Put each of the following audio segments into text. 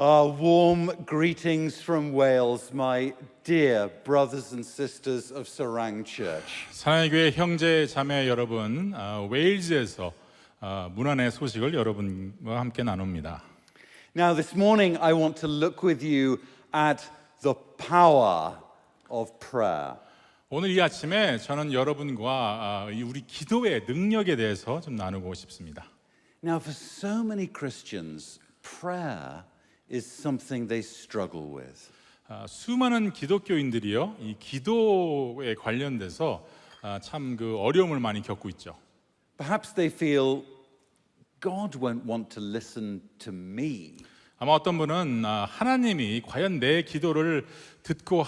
Warm greetings from Wales, my dear brothers and sisters of Serang Church. 사랑의 교회 형제 자매 여러분, 웨일즈에서 문안의 소식을 여러분과 함께 나눕니다. Now this morning I want to look with you at the power of prayer. 오늘 이 아침에 저는 여러분과 우리 기도의 능력에 대해서 좀 나누고 싶습니다. Now for so many Christians, prayer is something they struggle with. 수많은 기독교인들이요, 이 기도에 관련돼서 참 그 어려움을 많이 겪고 있죠. Perhaps they feel God won't want to listen to me. 아마 어떤 분은 하나님이 과연 내 기도를 듣고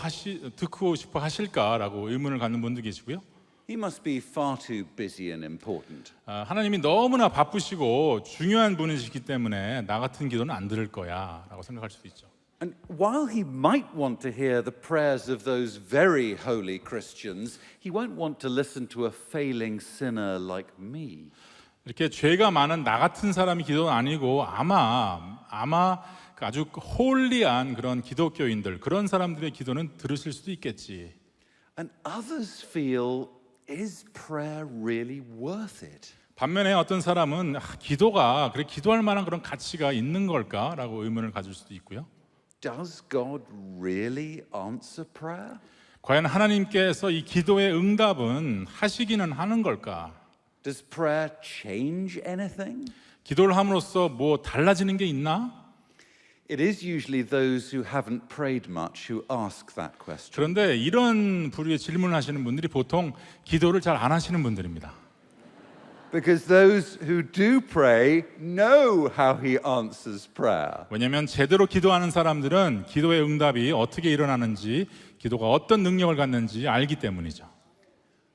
싶어 하실까라고 의문을 갖는 분도 계시고요. He must be far too busy and important. 하나님이 너무나 바쁘시고 중요한 분이시기 때문에 나 같은 기도는 안 들을 거야라고 생각할 수도 있죠. And while he might want to hear the prayers of those very holy Christians, he won't want to listen to a failing sinner like me. 이렇게 죄가 많은 나 같은 사람이 기도는 아니고 아마 아주 홀리한 그런 기독교인들, 그런 사람들의 기도는 들으실 수도 있겠지. And others feel, is prayer really worth it? 반면에 어떤 사람은 기도가 그래 기도할 만한 그런 가치가 있는 걸까라고 의문을 가질 수도 있고요. Does God really answer prayer? 과연 하나님께서 이 기도의 응답은 하시기는 하는 걸까? Does prayer change anything? 기도를 함으로써 뭐 달라지는 게 있나? It is usually those who haven't prayed much who ask that question. 그런데 이런 부류의 질문을 하시는 분들이 보통 기도를 잘 안 하시는 분들입니다. Because those who do pray know how he answers prayer. 왜냐하면 제대로 기도하는 사람들은 기도의 응답이 어떻게 일어나는지, 기도가 어떤 능력을 갖는지 알기 때문이죠.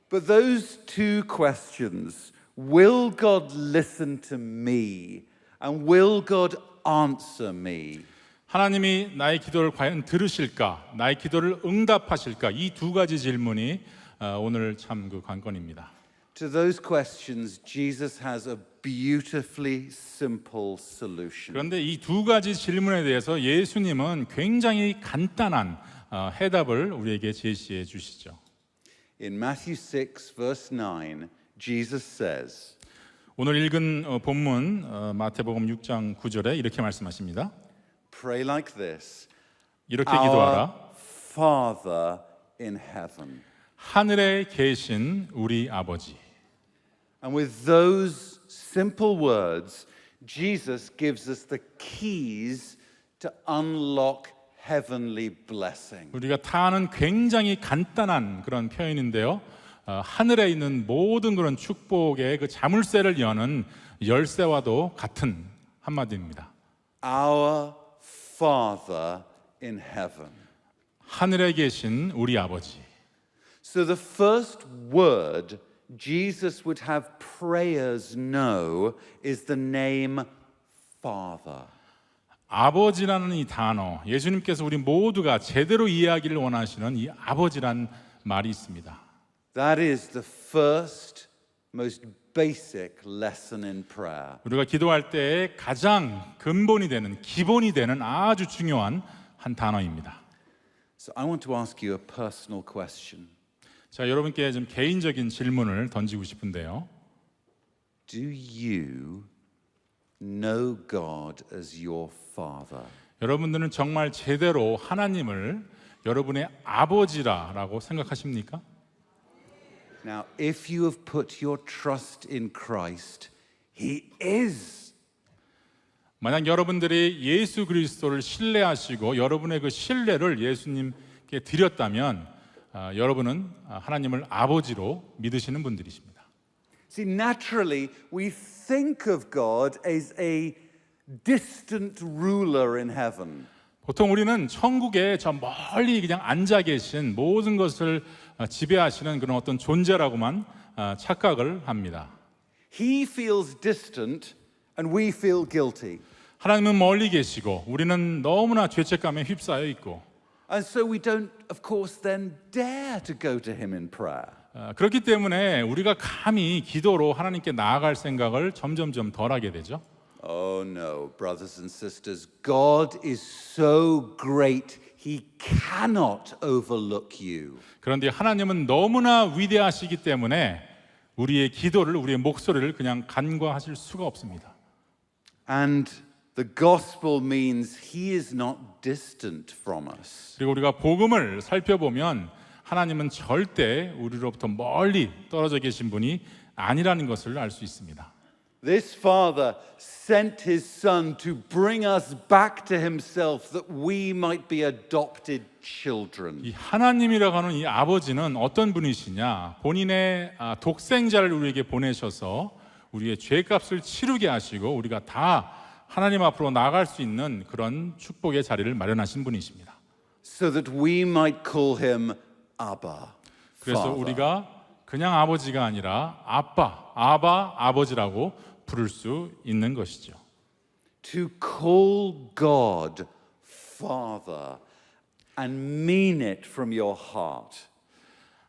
But those two questions, will God listen to me and will God answer me? 하나님이 나의 기도를 과연 들으실까, 나의 기도를 응답하실까, 이 두 가지 질문이 오늘 참 그 관건입니다. To those questions, Jesus has a beautifully simple solution. 그런데 이 두 가지 질문에 대해서 예수님은 굉장히 간단한 해답을 우리에게 제시해 주시죠. In Matthew 6, verse 9, Jesus says, 오늘 읽은 본문 마태복음 6장 9절에 이렇게 말씀하십니다. Pray like this. 이렇게 Our 기도하라. Father in heaven. 하늘에 계신 우리 아버지. And with those simple words, Jesus gives us the keys to unlock heavenly blessing. 우리가 다 아는 굉장히 간단한 그런 표현인데요. 하늘에 있는 모든 그런 축복의 그 자물쇠를 여는 열쇠와도 같은 한마디입니다. Our Father in heaven. 하늘에 계신 우리 아버지. So the first word Jesus would have prayers know is the name Father. 아버지라는 이 단어, 예수님께서 우리 모두가 제대로 이해하기를 원하시는 이 아버지란 말이 있습니다. That is the first, most basic lesson in prayer. 우리가 기도할 때 가장 근본이 되는, 기본이 되는 아주 중요한 한 단어입니다. So I want to ask you a personal question. 자, 여러분께 좀 개인적인 질문을 던지고 싶은데요. Do you know God as your Father? 여러분들은 정말 제대로 하나님을 여러분의 아버지라고 생각하십니까? Now, if you have put your trust in Christ, He is. 만약 여러분들이 예수 그리스도를 신뢰하시고 여러분의 그 신뢰를 예수님께 드렸다면 여러분은 하나님을 아버지로 믿으시는 분들이십니다. See, naturally, we think of God as a distant ruler in heaven. 보통 우리는 천국에 저 멀리 그냥 앉아 계신 모든 것을 지배하시는 그런 어떤 존재라고만 착각을 합니다. He feels distant and we feel guilty. 하나님은 멀리 계시고 우리는 너무나 죄책감에 휩싸여 있고 And so we don't, of course, then dare to go to Him in prayer. 그렇기 때문에 우리가 감히 기도로 하나님께 나아갈 생각을 점점점 덜하게 되죠. Oh no, brothers and sisters, God is so great, He cannot overlook you. 그런데 하나님은 너무나 위대하시기 때문에 우리의 기도를, 우리의 목소리를 그냥 간과하실 수가 없습니다. And the gospel means He is not distant from us. 그리고 우리가 복음을 살펴보면 하나님은 절대 우리로부터 멀리 떨어져 계신 분이 아니라는 것을 알 수 있습니다. This Father sent His Son to bring us back to Himself that we might be adopted children. 이 하나님이라고 하는 이 아버지는 어떤 분이시냐? 본인의 독생자를 우리에게 보내셔서 우리의 죄값을 치르게 하시고 우리가 다 하나님 앞으로 나아갈 수 있는 그런 축복의 자리를 마련하신 분이십니다. So that we might call Him Abba. 그래서 Father. 우리가 그냥 아버지가 아니라 아버지라고 부를 수 있는 것이죠. To call God Father and mean it from your heart.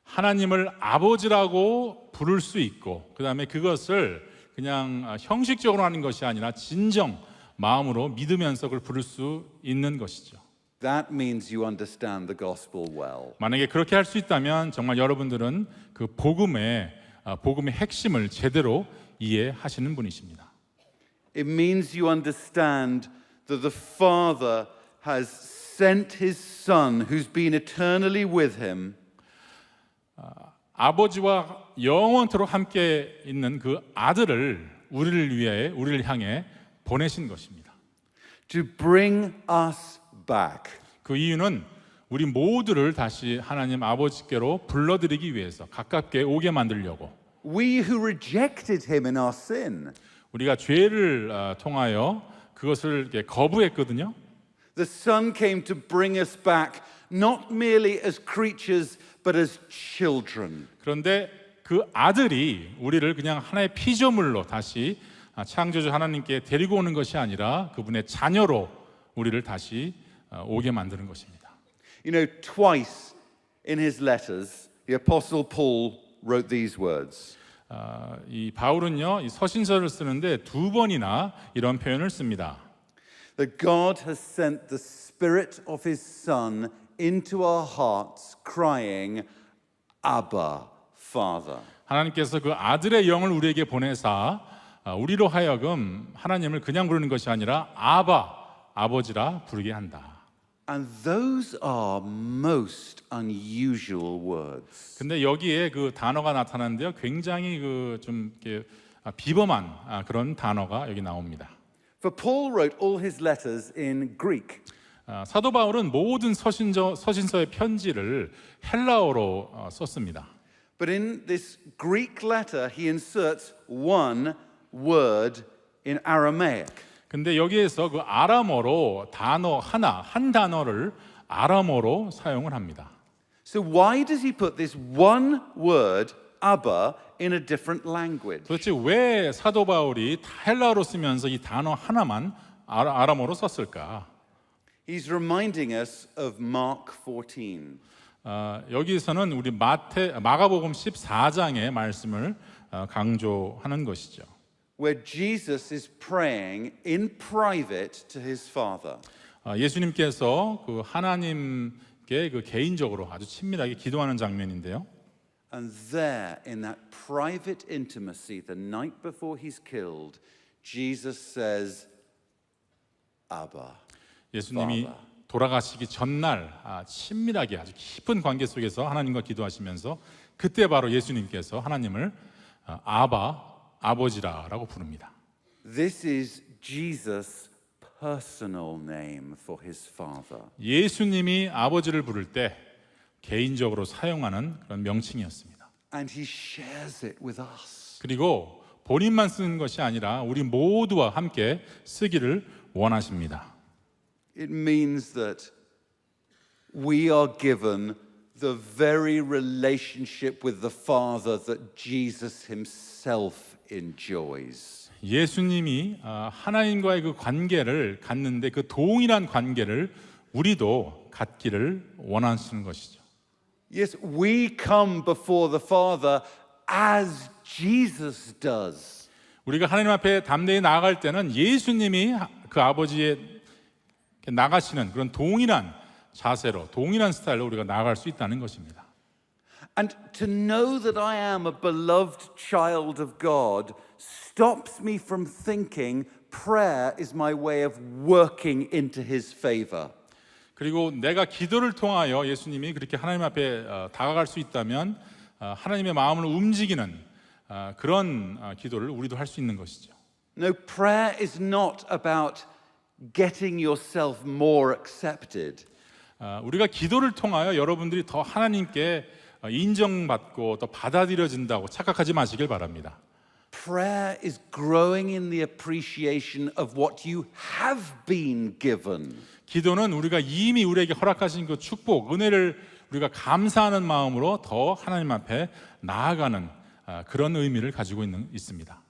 하나님을 아버지라고 부를 수 있고 그다음에 그것을 그냥 형식적으로 하는 것이 아니라 진정 마음으로 믿으면서 그걸 부를 수 있는 것이죠. That means you understand the gospel well. 만약에 그렇게 할 수 있다면 정말 여러분들은 그 복음의 핵심을 제대로 이해하시는 분이십니다. It means you understand that the Father has sent His Son who's been eternally with Him. 아버지와 영원토록 함께 있는 그 아들을 우리를 향해 보내신 것입니다. To bring us back. 그 이유는 우리 모두를 다시 하나님 아버지께로 불러들이기 위해서 가깝게 오게 만들려고. We who rejected Him in our sin. 우리가 죄를 통하여 그것을 이렇게 거부했거든요. The Son came to bring us back not merely as creatures but as children. 그런데 그 아들이 우리를 그냥 하나의 피조물로 다시 창조주 하나님께 데리고 오는 것이 아니라 그분의 자녀로 우리를 다시 오게 만드는 것입니다. You know, twice in his letters, the Apostle Paul wrote these words. 이 바울은요, 이 서신서를 쓰는데 두 번이나 이런 표현을 씁니다. That God has sent the Spirit of His Son into our hearts, crying, Abba, Father. 하나님께서 그 아들의 영을 우리에게 보내사 우리로 하여금 하나님을 그냥 부르는 것이 아니라 아버지라 부르게 한다. And those are most unusual words. 근데 여기에 그 단어가 나타나는데요, 굉장히 그 좀 이렇게 비범한 그런 단어가 여기 나옵니다. For Paul wrote all his letters in Greek. 사도 바울은 모든 서신서의 편지를 헬라어로 썼습니다. But in this Greek letter, he inserts one word in Aramaic. 근데 여기에서 그 아람어로 한 단어를 아람어로 사용을 합니다. So why does he put this one word, Abba, in a different language? 도대체 왜 사도 바울이 헬라어로 쓰면서 이 단어 하나만 아람어로 썼을까? He's reminding us of Mark 14. 여기서는 우리 마가복음 14장의 말씀을 강조하는 것이죠. Where Jesus is praying in private to his Father. 예수님께서 그 하나님께 그 개인적으로 아주 친밀하게 기도하는 장면인데요. And there, in that private intimacy, the night before he's killed, Jesus says, Abba. 예수님이 돌아가시기 전날 친밀하게 아주 깊은 관계 속에서 하나님과 기도하시면서 그때 바로 예수님께서 하나님을 아버지라고 부릅니다. This is Jesus' personal name for his Father. 예수님이 아버지를 부를 때 개인적으로 사용하는 그런 명칭이었습니다. And he shares it with us. 그리고 본인만 쓰는 것이 아니라 우리 모두와 함께 쓰기를 원하십니다. It means that we are given the very relationship with the Father that Jesus himself enjoys. 예수님이 하나님과의 그 관계를 갖는데 그 동일한 관계를 우리도 갖기를 원하시는 것이죠. Yes, we come before the Father as Jesus does. 우리가 하나님 앞에 담대히 나아갈 때는 예수님이 그 아버지의 나가시는 그런 동일한 자세로, 동일한 스타일로 우리가 나아갈 수 있다는 것입니다. And to know that I am a beloved child of God stops me from thinking prayer is my way of working into His favor. 그리고 내가 기도를 통하여 예수님이 그렇게 하나님 앞에 다가갈 수 있다면 하나님의 마음을 움직이는 그런 기도를 우리도 할 수 있는 것이죠. No, prayer is not about getting yourself more accepted. 우리가 기도를 통하여 여러분들이 더 하나님께 인정받고 더 받아들여진다고 착각하지 마시길 바랍니다. Prayer is growing in the appreciation of what you have been given. 기도는 우리가 이미 우리에게 허락하신 그 축복, 은혜를 우리가 감사하는 마음으로 더 하나님 앞에 나아가는 그런 의미를 가지고 있습니다.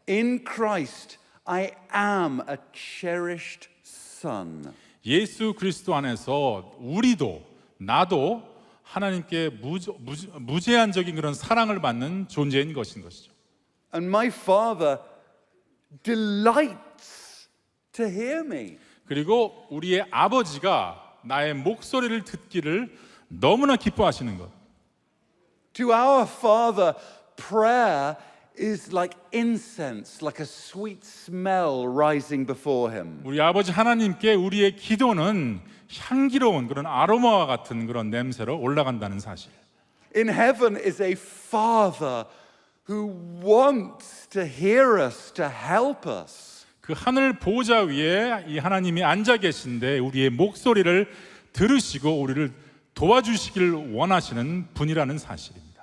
In Christ, I am a cherished son. 예수 그리스도 안에서 우리도 나도 하나님께 무제한적인 그런 사랑을 받는 존재인 것이죠. And my Father delights to hear me. 그리고 우리의 아버지가 나의 목소리를 듣기를 너무나 기뻐하시는 것. To our Father, prayer is like incense, like a sweet smell rising before Him. 우리 아버지 하나님께 우리의 기도는 향기로운 그런 아로마와 같은 그런 냄새로 올라간다는 사실. In heaven is a Father who wants to hear us, to help us. 그 하늘 보좌 위에 이 하나님이 앉아 계신데 우리의 목소리를 들으시고 우리를 도와주시길 원하시는 분이라는 사실입니다.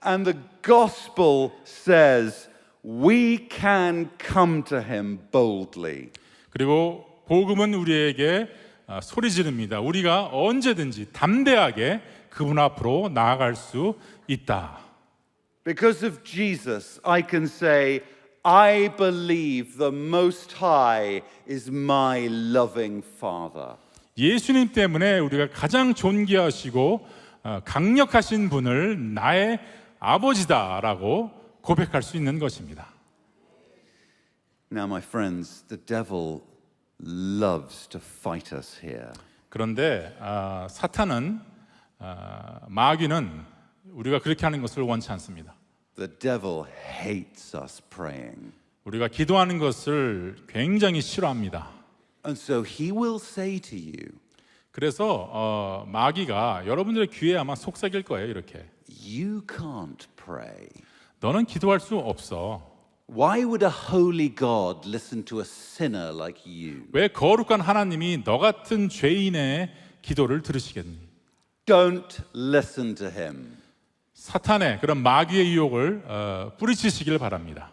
And the gospel says we can come to Him boldly. 그리고 복음은 우리에게 소리 지릅니다. 우리가 언제든지 담대하게 그분 앞으로 나아갈 수 있다. Because of Jesus, I can say, I believe the Most High is my loving Father. 예수님 때문에 우리가 가장 존귀하시고 강력하신 분을 나의 아버지다라고 고백할 수 있는 것입니다. Now, my friends, the devil loves to fight us here. 그런데 사탄은 마귀는 우리가 그렇게 하는 것을 원치 않습니다. The devil hates us praying. 우리가 기도하는 것을 굉장히 싫어합니다. And so he will say to you, 그래서 마귀가 여러분들의 귀에 아마 속삭일 거예요. 이렇게 you can't pray. 너는 기도할 수 없어. Why would a holy God listen to a sinner like you? 왜 거룩한 하나님이 너 같은 죄인의 기도를 들으시겠니? Don't listen to him. 사탄의 그런 마귀의 유혹을 뿌리치시길 바랍니다.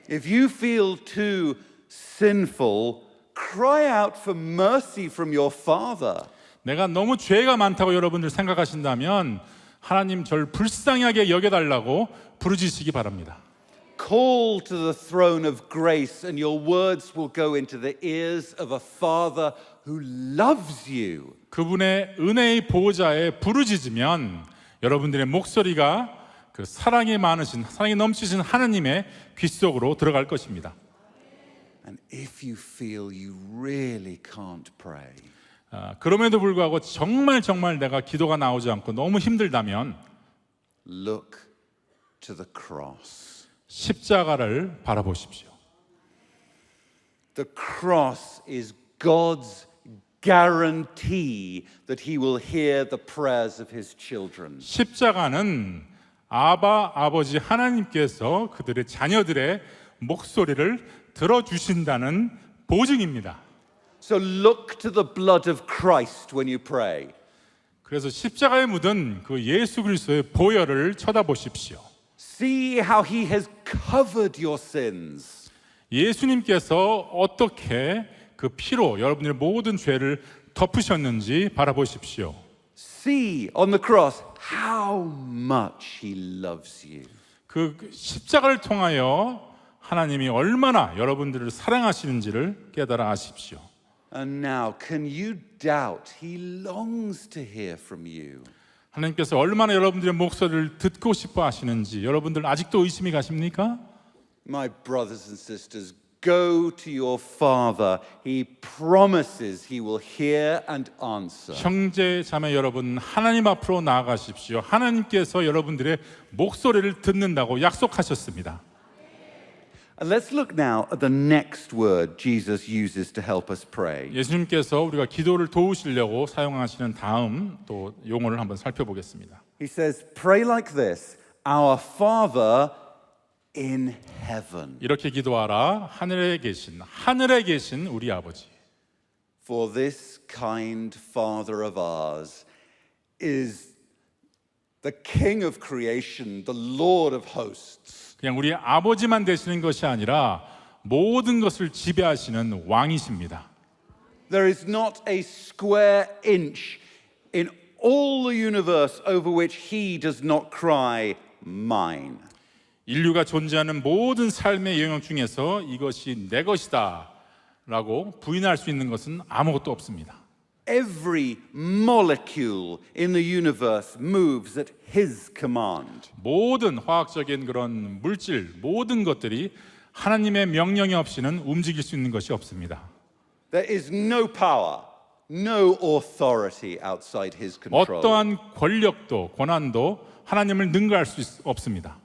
If you feel too sinful, cry out for mercy from your Father. 내가 너무 죄가 많다고 여러분들 생각하신다면 하나님 절 불쌍하게 여겨달라고 부르짖으시기 바랍니다. Call to the throne of grace and your words will go into the ears of a Father who loves you. 그분의 은혜의 보호자에 부르짖으면 여러분들의 목소리가 그 사랑이 많으신, 사랑이 넘치신 하나님의 귀 속으로 들어갈 것입니다. And if you feel you really can't pray, 그럼에도 불구하고 정말 내가 기도가 나오지 않고 너무 힘들다면 look to the cross. 십자가를 바라보십시오. The cross is God's guarantee that He will hear the prayers of His children. 십자가는 아버지 하나님께서 그들의 자녀들의 목소리를 들어주신다는 보증입니다. So look to the blood of Christ when you pray. 그래서 십자가에 묻은 그 예수 그리스도의 보혈을 쳐다보십시오. See how He has covered your sins. 예수님께서 어떻게 그 피로 여러분들의 모든 죄를 덮으셨는지 바라보십시오. See on the cross how much He loves you. 그 십자가를 통하여 하나님이 얼마나 여러분들을 사랑하시는지를 깨달아 아십시오. And now, can you doubt He longs to hear from you? 하나님께서 얼마나 여러분들의 목소리를 듣고 싶어 하시는지 여러분들 아직도 의심이 가십니까? My brothers and sisters, go to your father. He promises he will hear and answer. 형제 자매 여러분, 하나님 앞으로 나아가십시오. 하나님께서 여러분들의 목소리를 듣는다고 약속하셨습니다. And let's look now at the next word Jesus uses to help us pray. 예수님께서 우리가 기도를 도우시려고 사용하시는 다음 또 용어를 한번 살펴보겠습니다. He says, pray like this, Our Father in heaven. 이렇게 기도하라. 하늘에 계신 우리 아버지. For this kind Father of ours is the King of creation, the Lord of hosts. 그냥 우리 아버지만 되시는 것이 아니라 모든 것을 지배하시는 왕이십니다. There is not a square inch in all the universe over which he does not cry, mine. 인류가 존재하는 모든 삶의 영역 중에서 이것이 내 것이다 라고 부인할 수 있는 것은 아무것도 없습니다. Every molecule in the universe moves at his command. 모든 화학적인 그런 물질, 모든 것들이 하나님의 명령이 없이는 움직일 수 있는 것이 없습니다. There is no power, no authority outside his control. 어떠한 권력도 권한도 하나님을 능가할 수 없습니다.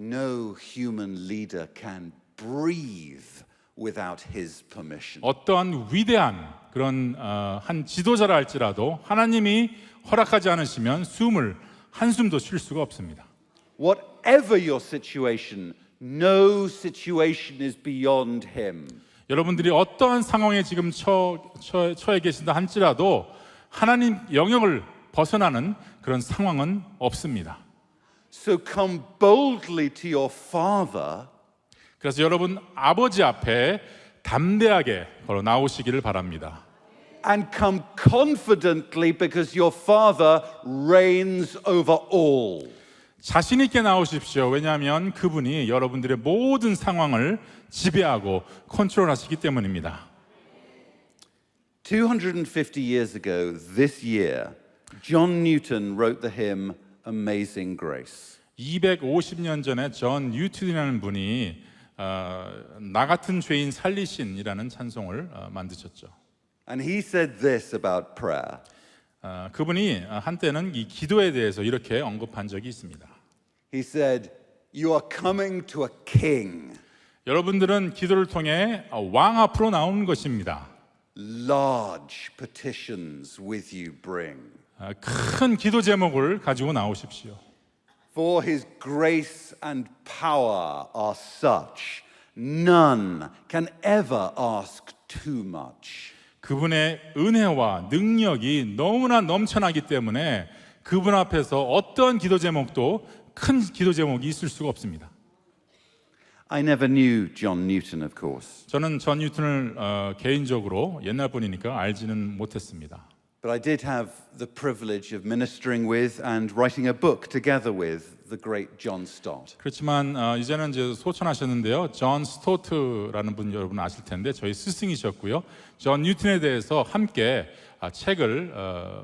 No human leader can breathe without his permission. 어떠한 위대한 그런 한 지도자라 할지라도 하나님이 허락하지 않으시면 한숨도 쉴 수가 없습니다. Whatever your situation, no situation is beyond him. 여러분들이 어떠한 상황에 지금 처해 계신다 할지라도 하나님 영역을 벗어나는 그런 상황은 없습니다. So come boldly to your Father. 그래서 여러분 아버지 앞에 담대하게 걸어 나오시기를 바랍니다. And come confidently because your Father reigns over all. 자신 있게 나오십시오. 왜냐하면 그분이 여러분들의 모든 상황을 지배하고 컨트롤하시기 때문입니다. 250 years ago this year, John Newton wrote the hymn Amazing Grace. 250년 전에 존 뉴튼이라는 분이 나 같은 죄인 살리신이라는 찬송을 만드셨죠. And he said this about prayer. 그분이 한때는 이 기도에 대해서 이렇게 언급한 적이 있습니다. He said, "You are coming to a king. 여러분들은 기도를 통해 왕 앞으로 나오는 것입니다. Large petitions with you bring. 큰 기도 제목을 가지고 나오십시오. For his grace and power are such, none can ever ask too much." 그분의 은혜와 능력이 너무나 넘쳐나기 때문에 그분 앞에서 어떤 기도 제목도 큰 기도 제목이 있을 수가 없습니다. I never knew John Newton, of course, 저는 존 뉴튼을 개인적으로 옛날 분이니까 알지는 못했습니다. but I did have the privilege of ministering with and writing a book together with the great John Stott. 그렇지만 이제는 이제 소천하셨는데요. 존 스토트라는 분 여러분 아실 텐데 저희 스승이셨고요. 존 뉴튼에 대해서 함께 책을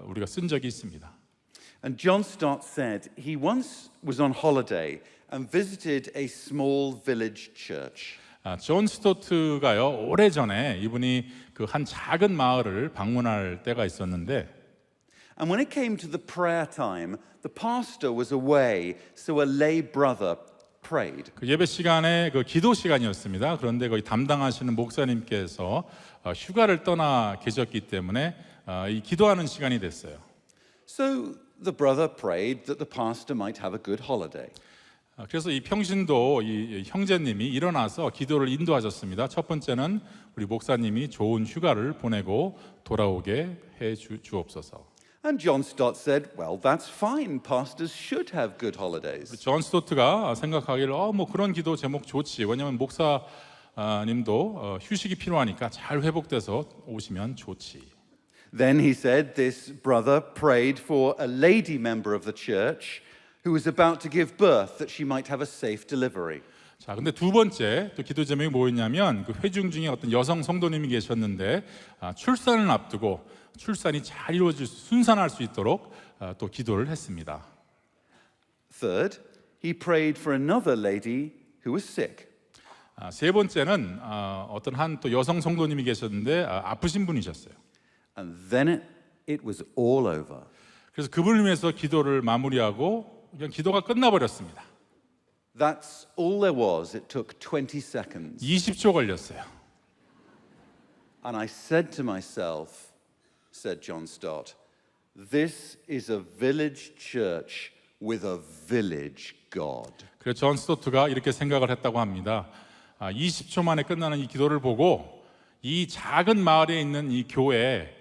우리가 쓴 적이 있습니다. And John Stott said he once was on holiday and visited a small village church. 존 스토트가요. 오래전에 이분이 그 한 작은 마을을 방문할 때가 있었는데 And when it came to the prayer time, the pastor was away, so a lay brother prayed. 그 예배 시간에 그 기도 시간이었습니다. 그런데 거기 담당하시는 목사님께서 휴가를 떠나 계셨기 때문에 이 기도하는 시간이 됐어요. So the brother prayed that the pastor might have a good holiday. 그래서 이 평신도 이 형제님이 일어나서 기도를 인도하셨습니다. 첫 번째는 우리 목사님이 좋은 휴가를 보내고 돌아오게 해 주옵소서. And John Stott said, well, that's fine. Pastors should have good holidays. 존 스토트가 생각하기를 뭐 그런 기도 제목 좋지. 왜냐하면 목사님도 휴식이 필요하니까 잘 회복돼서 오시면 좋지. Then he said this brother prayed for a lady member of the church who was about to give birth that she might have a safe delivery. 자, 근데 두 번째 또 기도 제목이 뭐였냐면 그 회중 중에 어떤 여성 성도님이 계셨는데 출산을 앞두고 출산이 잘 이루어질 순산할 수 있도록 또 기도를 했습니다. Third, he prayed for another lady who was sick. 세 번째는 어떤 한 또 여성 성도님이 계셨는데 아프신 분이셨어요. And then it was all over. 그래서 그분을 위해서 기도를 마무리하고 그냥 기도가 끝나버렸습니다. That's all there was. It took 20 seconds. 20초 걸렸어요. And I said to myself, said John Stott, this is a village church with a village God. 그래서 존 스토트가 이렇게 생각을 했다고 합니다. 20초 만에 끝나는 이 기도를 보고 이 작은 마을에 있는 이 교회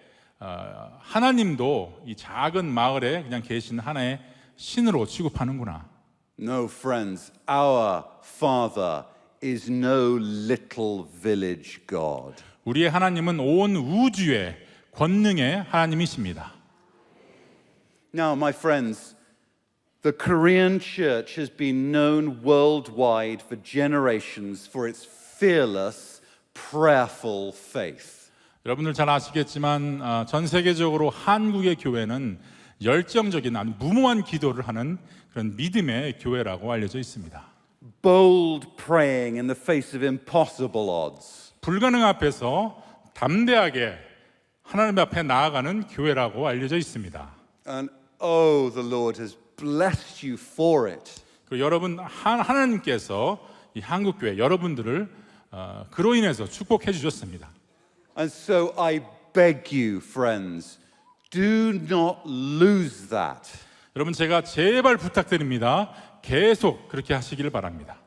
하나님도 이 작은 마을에 그냥 계신 하나의 신으로 취급하는구나. No, friends, our Father is no little village God. 우리의 하나님은 온 우주의 권능의 하나님이십니다. Now, my friends, the Korean church has been known worldwide for generations for its fearless, prayerful faith. 여러분들 잘 아시겠지만 전 세계적으로 한국의 교회는 열정적인 아주 무모한 기도를 하는 그런 믿음의 교회라고 알려져 있습니다. Bold praying in the face of impossible odds. 불가능 앞에서 담대하게 하나님 앞에 나아가는 교회라고 알려져 있습니다. And oh, the Lord has blessed you for it. 여러분 하나님께서 이 한국 교회 여러분들을 그로 인해서 축복해 주셨습니다. And so I beg you, friends, do not lose that. 여러분 제가 제발 부탁드립니다. 계속 그렇게 하시기를 바랍니다.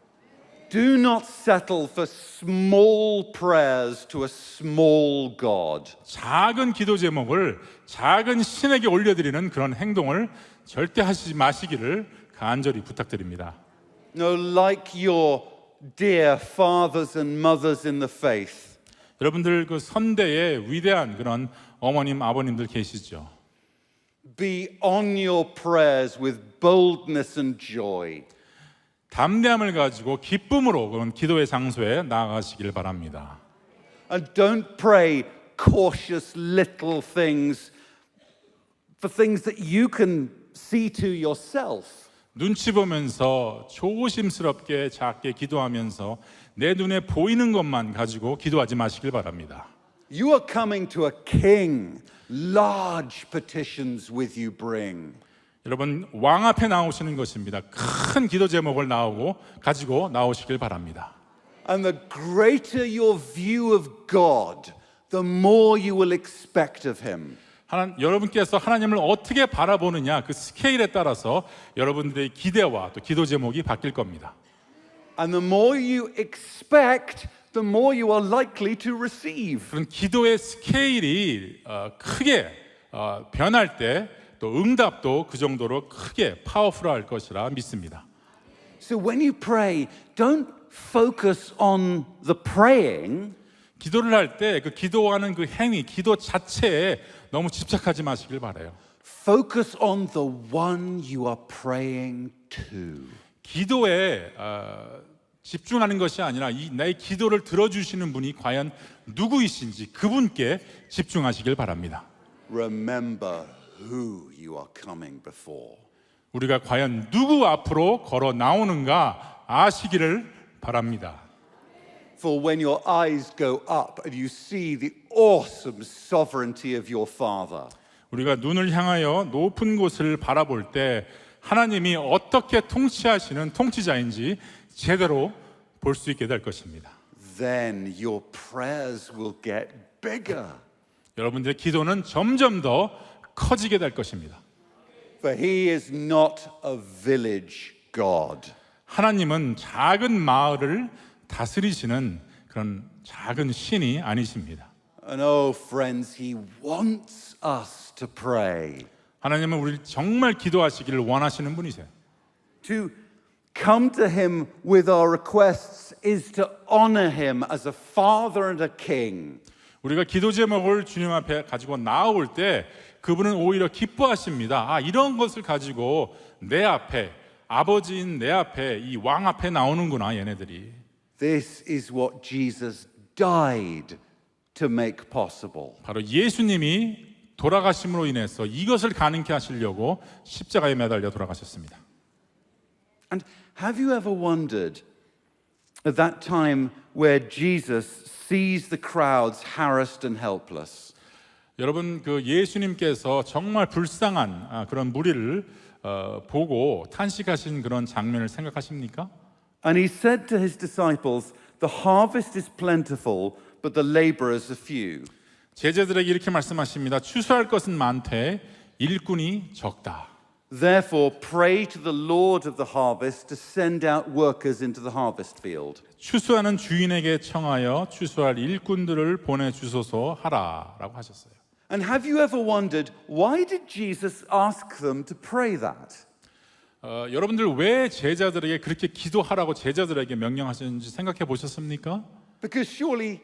Do not settle for small prayers to a small God. 작은 기도 제목을 작은 신에게 올려드리는 그런 행동을 절대 하시지 마시기를 간절히 부탁드립니다. No, like your dear fathers and mothers in the faith. 여러분들 그 선대의 위대한 그런 어머님 아버님들 계시죠. Be on your prayers with boldness and joy. 담대함을 가지고 기쁨으로 그런 기도의 장소에 나아가시길 바랍니다. And don't pray cautious little things for things that you can see to yourself. 눈치 보면서 조심스럽게 작게 기도하면서 내 눈에 보이는 것만 가지고 기도하지 마시길 바랍니다. You are coming to a king. Large petitions with you bring. 여러분 왕 앞에 나오시는 것입니다. 큰 기도 제목을 가지고 나오시길 바랍니다. And the greater your view of God, the more you will expect of him. 여러분께서 하나님을 어떻게 바라보느냐 그 스케일에 따라서 여러분들의 기대와 또 기도 제목이 바뀔 겁니다. And the more you expect, the more you are likely to receive. 그런 기도의 스케일이 크게 변할 때 또 응답도 그 정도로 크게 파워풀할 것이라 믿습니다. So when you pray, don't focus on the praying. 기도를 할 때 그 기도하는 그 행위, 기도 자체에 너무 집착하지 마시길 바라요. Focus on the one you are praying to. 기도에 집중하는 것이 아니라 나의 기도를 들어주시는 분이 과연 누구이신지 그분께 집중하시길 바랍니다. Remember who you are coming before. 우리가 과연 누구 앞으로 걸어 나오는가 아시기를 바랍니다. For when your eyes go up and you see the awesome sovereignty of your Father, 우리가 눈을 향하여 높은 곳을 바라볼 때 하나님이 어떻게 통치하시는 통치자인지 제대로 볼 수 있게 될 것입니다. then your prayers will get bigger. 여러분들의 기도는 점점 더 커지게 될 것입니다. For he is not a village God. 하나님은 작은 마을을 다스리시는 그런 작은 신이 아니십니다. And oh, friends, he wants us to pray. 하나님은 우리를 정말 기도하시기를 원하시는 분이세요. To come to him with our requests is to honor him as a father and a king. 우리가 기도 제목을 주님 앞에 가지고 나올 때 그분은 오히려 기뻐하십니다. 이런 것을 가지고 내 앞에 아버지인 내 앞에 이 왕 앞에 나오는구나 얘네들이. This is what Jesus died to make possible. 바로 예수님이 돌아가심으로 인해서 이것을 가능케 하시려고 십자가에 매달려 돌아가셨습니다. And have you ever wondered At that time where Jesus sees the crowds harassed and helpless, 여러분 그 예수님께서 정말 불쌍한 그런 무리를 보고 탄식하신 그런 장면을 생각하십니까? and he said to his disciples, "The harvest is plentiful, but the laborers are few." 제자들에게 이렇게 말씀하십니다. 추수할 것은 많되 일꾼이 적다. Therefore, pray to the Lord of the harvest to send out workers into the harvest field. 추수하는 주인에게 청하여 추수할 일꾼들을 보내주소서 하라라고 하셨어요. And have you ever wondered, why did Jesus ask them to pray that? 여러분들 왜 제자들에게 그렇게 기도하라고 제자들에게 명령하셨는지 생각해 보셨습니까? Because surely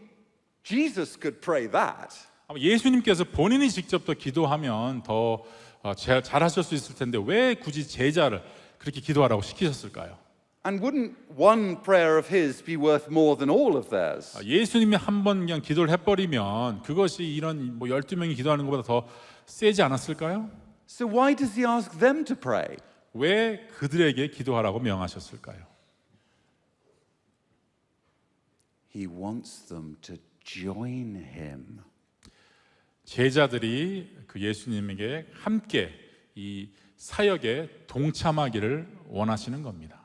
Jesus could pray that. 예수님께서 본인이 직접 또 기도하면 더 잘하실 수 있을 텐데 왜 굳이 제자를 그렇게 기도하라고 시키셨을까요? And wouldn't one prayer of his be worth more than all of theirs? 예수님이 한 번 그냥 기도를 해버리면 그것이 이런 12명이 기도하는 것보다 더 세지 않았을까요? So why does he ask them to pray? 왜 그들에게 기도하라고 명하셨을까요? He wants them to join him. 제자들이 그 예수님에게 함께 이 사역에 동참하기를 원하시는 겁니다.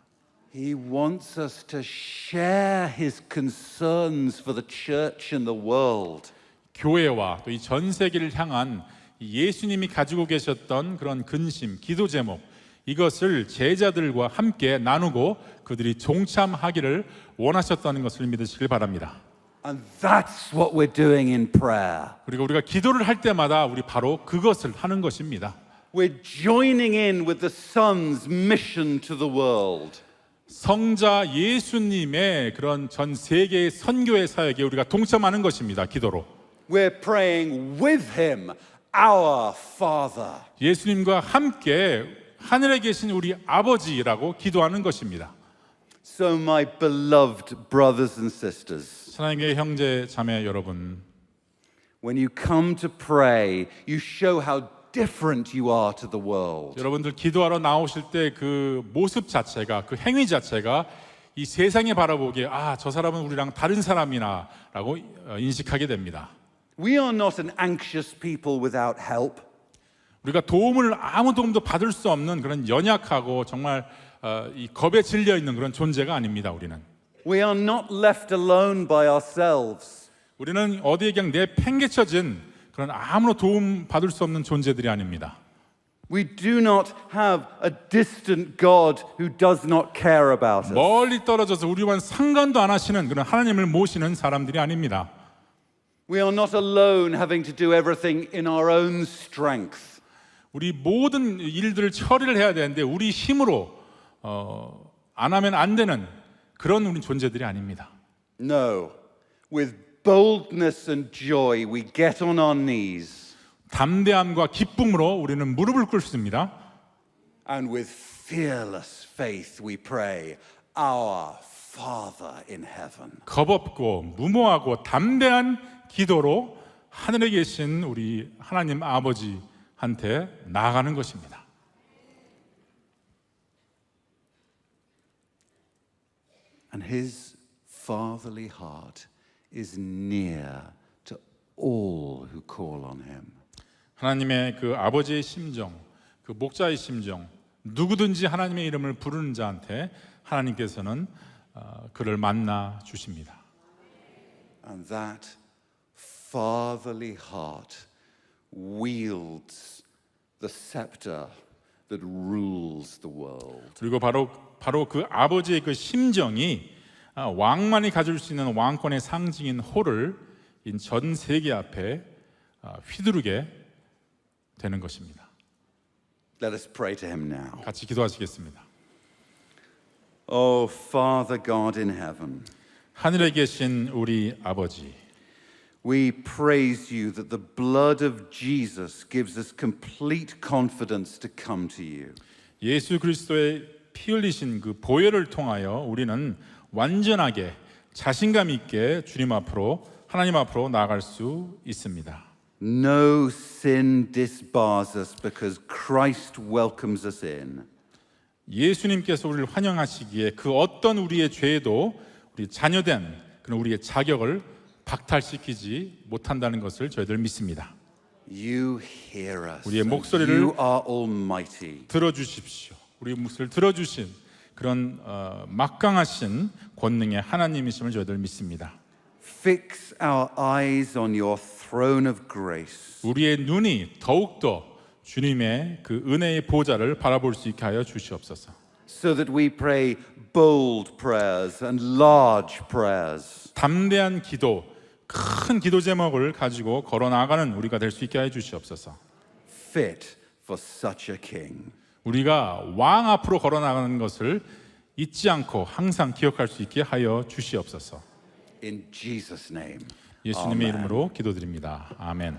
He wants us to share his concerns for the church and the world. 교회와 또 이 전 세계를 향한 예수님이 가지고 계셨던 그런 근심, 기도 제목 이것을 제자들과 함께 나누고 그들이 동참하기를 원하셨다는 것을 믿으시길 바랍니다. And that's what we're doing in prayer. 그리고 우리가 기도를 할 때마다 우리 바로 그것을 하는 것입니다. We're joining in with the Son's mission to the world. 성자 예수님의 그런 전 세계의 선교의 사역에 우리가 동참하는 것입니다. 기도로. We're praying with him, our Father. 예수님과 함께 하늘에 계신 우리 아버지라고 기도하는 것입니다. So my beloved brothers and sisters, 사랑의 형제 자매 여러분, when you come to pray, you show how different you are to the world. 여러분들 기도하러 나오실 때 그 모습 자체가 그 행위 자체가 이 세상에 바라보기에 저 사람은 우리랑 다른 사람이나라고 인식하게 됩니다. We are not an anxious people without help. 우리가 아무 도움도 받을 수 없는 그런 연약하고 정말 이 겁에 질려 있는 그런 존재가 아닙니다. 우리는 We are not left alone by ourselves. 우리는 어디에 그냥 내팽개쳐진 그런 아무런 도움 받을 수 없는 존재들이 아닙니다. We do not have a distant God who does not care about us. 멀리 떨어져서 우리와는 상관도 안 하시는 그런 하나님을 모시는 사람들이 아닙니다. We are not alone having to do everything in our own strength. 우리 모든 일들을 처리를 해야 되는데 우리 힘으로 안 하면 안 되는 그런 우리 존재들이 아닙니다. No. With boldness and joy we get on our knees. 담대함과 기쁨으로 우리는 무릎을 꿇습니다. And with fearless faith we pray, Our Father in heaven. 겁없고 무모하고 담대한 기도로 하늘에 계신 우리 하나님 아버지한테 나아가는 것입니다. And his fatherly heart is near to all who call on him. 하나님의 그 아버지의 심정, 그 목자의 심정, 누구든지 하나님의 이름을 부르는 자한테 하나님께서는 그를 만나 주십니다. And that fatherly heart wields the scepter that rules the world. 그리고 바로 그 아버지의 그 심정이 왕만이 가질 수 있는 왕권의 상징인 호를 전 세계 앞에 휘두르게 되는 것입니다. Let us pray to him now. 같이 기도하시겠습니다. Oh, Father God in heaven, 하늘에 계신 우리 아버지, we praise you that the blood of Jesus gives us complete confidence to come to you. 예수 그리스도의 피 흘리신 그 보혈을 통하여 우리는 완전하게 자신감 있게 주님 앞으로 하나님 앞으로 나아갈 수 있습니다. No sin disbars us because Christ welcomes us in. 예수님께서 우리를 환영하시기에 그 어떤 우리의 죄도 우리 자녀된 그런 우리의 자격을 박탈시키지 못한다는 것을 저희들 믿습니다. You hear us. 우리의 and 목소리를 You are almighty. 들어주십시오. 우리 목소리를 들어주신 그런 막강하신 권능의 하나님이심을 저희들 믿습니다. Fix our eyes on your throne of grace. 우리의 눈이 더욱더 주님의 그 은혜의 보좌를 바라볼 수 있게 하여 주시옵소서. So that we pray bold prayers and large prayers. 담대한 기도, 큰 기도 제목을 가지고 걸어 나가는 우리가 될 수 있게 하여 주시옵소서. Fit for such a king. 우리가 왕 앞으로 걸어 나가는 것을 잊지 않고 항상 기억할 수 있게 하여 주시옵소서. In Jesus' name. 예수님의 Amen. 이름으로 기도드립니다. 아멘.